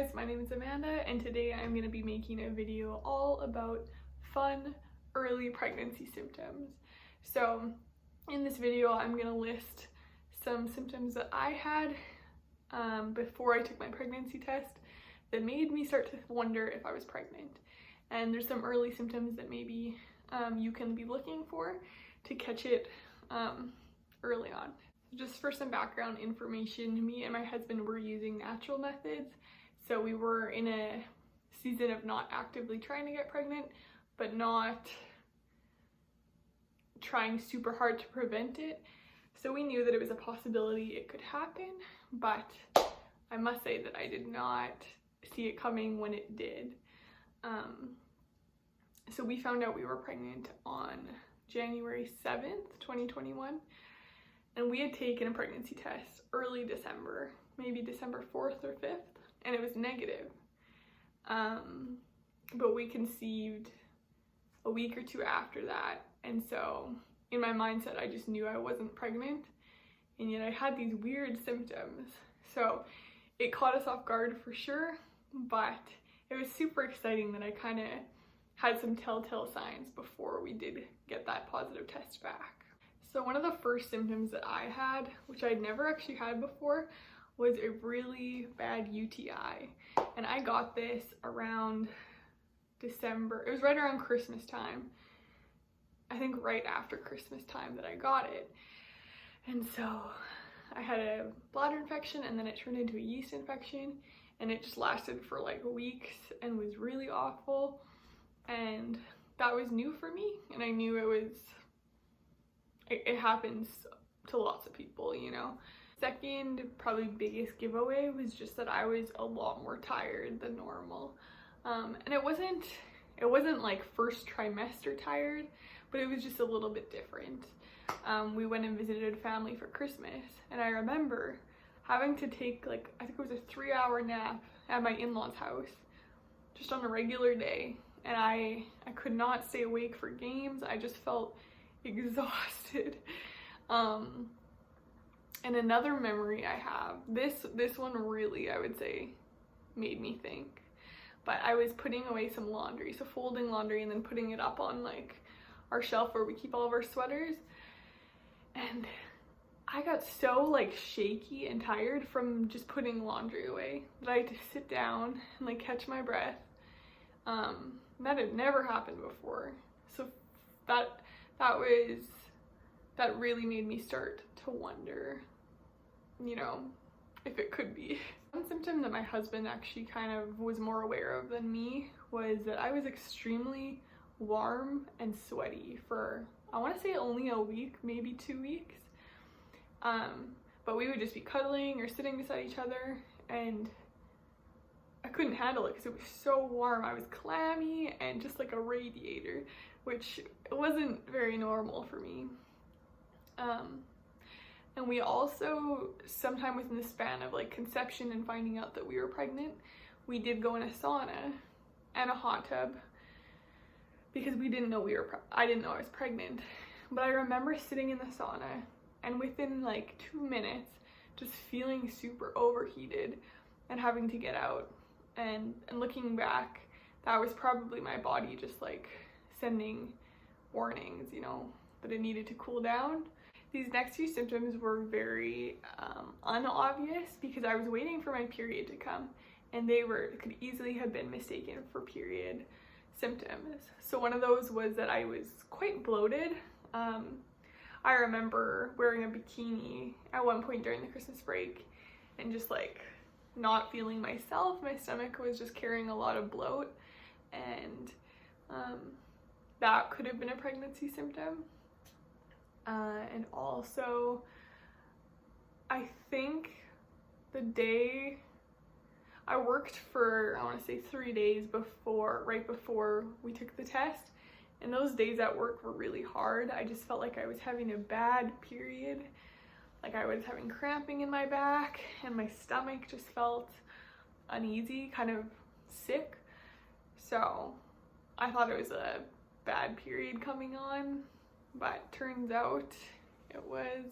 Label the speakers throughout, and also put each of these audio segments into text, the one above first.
Speaker 1: guys, my name is Amanda and today I'm going to be making a video all about fun early pregnancy symptoms. So in this video I'm going to list some symptoms that I had before I took my pregnancy test that made me start to wonder if I was pregnant. And there's some early symptoms that maybe you can be looking for to catch it early on. Just for some background information, me and my husband were using natural methods. So we were in a season of not actively trying to get pregnant, but not trying super hard to prevent it. So we knew that it was a possibility it could happen, but I must say that I did not see it coming when it did. So we found out we were pregnant on January 7th, 2021. And we had taken a pregnancy test early December, maybe December 4th or 5th, and it was negative. But we conceived a week or two after that. And so in my mindset, I just knew I wasn't pregnant, and yet I had these weird symptoms. So it caught us off guard for sure, but it was super exciting that I kind of had some telltale signs before we did get that positive test back. So one of the first symptoms that I had, which I'd never actually had before, was a really bad UTI. And I got this around December. It was right around Christmas time. I think right after Christmas time that I got it. And so I had a bladder infection and then it turned into a yeast infection, and it just lasted for like weeks and was really awful. And that was new for me, and I knew it happens to lots of people, you know. Second, probably biggest giveaway was just that I was a lot more tired than normal. And it wasn't like first trimester tired, but it was just a little bit different. We went and visited family for Christmas, and I remember having to take I think it was a 3-hour nap at my in-laws' house just on a regular day. And I could not stay awake for games. I just felt exhausted. And another memory I have, this one really, I would say, made me think. But I was putting away some laundry, so folding laundry and then putting it up on like our shelf where we keep all of our sweaters. And I got so like shaky and tired from just putting laundry away that I had to sit down and like catch my breath. That had never happened before. So that really made me start to wonder, you know, if it could be. One symptom that my husband actually kind of was more aware of than me was that I was extremely warm and sweaty for, I want to say, only a week, maybe 2 weeks. But we would just be cuddling or sitting beside each other, and I couldn't handle it because it was so warm. I was clammy and just like a radiator, which wasn't very normal for me. And we also, sometime within the span of like conception and finding out that we were pregnant, we did go in a sauna and a hot tub because we didn't know I didn't know I was pregnant. But I remember sitting in the sauna and within like 2 minutes just feeling super overheated and having to get out. And looking back, that was probably my body just like sending warnings, you know, that it needed to cool down. These next few symptoms were very unobvious because I was waiting for my period to come, and could easily have been mistaken for period symptoms. So one of those was that I was quite bloated. I remember wearing a bikini at one point during the Christmas break and just like not feeling myself. My stomach was just carrying a lot of bloat, and that could have been a pregnancy symptom. And also, I think the day I worked for, I want to say 3 days right before we took the test, and those days at work were really hard. I just felt like I was having a bad period. Like I was having cramping in my back, and my stomach just felt uneasy, kind of sick. So I thought it was a bad period coming on, but turns out it was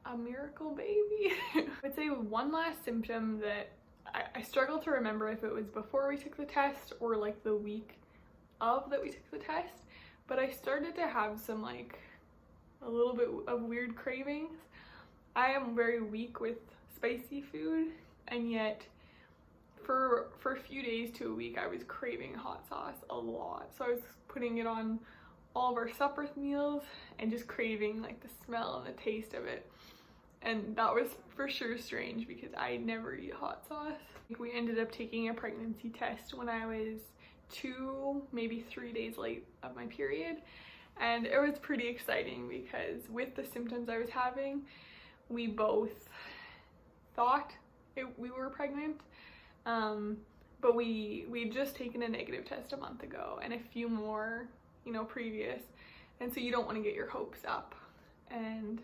Speaker 1: a miracle baby. I would say one last symptom that I struggle to remember if it was before we took the test or like the week of that we took the test, but I started to have some like a little bit of weird cravings. I am very weak with spicy food, and yet for a few days to a week I was craving hot sauce a lot. So I was putting it on all of our supper meals and just craving like the smell and the taste of it. And that was for sure strange because I never eat hot sauce. We ended up taking a pregnancy test when I was 2, maybe 3 days late of my period. And it was pretty exciting because with the symptoms I was having, we both thought we were pregnant. But we'd just taken a negative test a month ago and a few more, you know, previous. And so you don't want to get your hopes up. And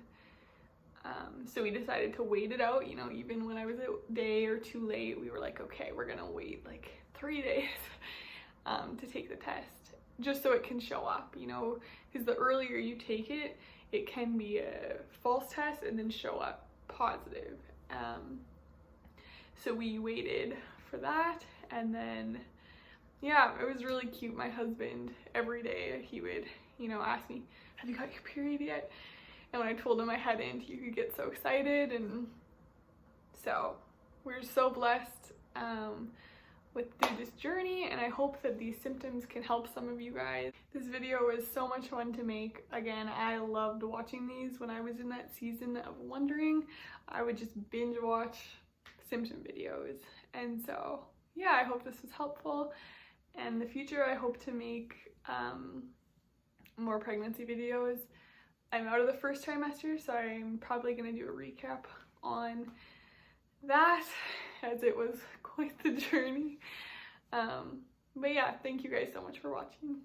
Speaker 1: so we decided to wait it out, you know, even when I was a day or 2 late, we were like, okay, we're gonna wait like 3 days to take the test, just so it can show up, you know, because the earlier you take it, it can be a false test and then show up positive. So we waited for that, and then, yeah, it was really cute. My husband, every day, he would, you know, ask me, have you got your period yet? And when I told him I hadn't, he could get so excited. And so we're so blessed through this journey, and I hope that these symptoms can help some of you guys. This video was so much fun to make. Again, I loved watching these when I was in that season of wondering. I would just binge watch symptom videos. And so, yeah, I hope this was helpful. And in the future, I hope to make more pregnancy videos. I'm out of the first trimester, so I'm probably going to do a recap on that, as it was quite the journey. But yeah, thank you guys so much for watching.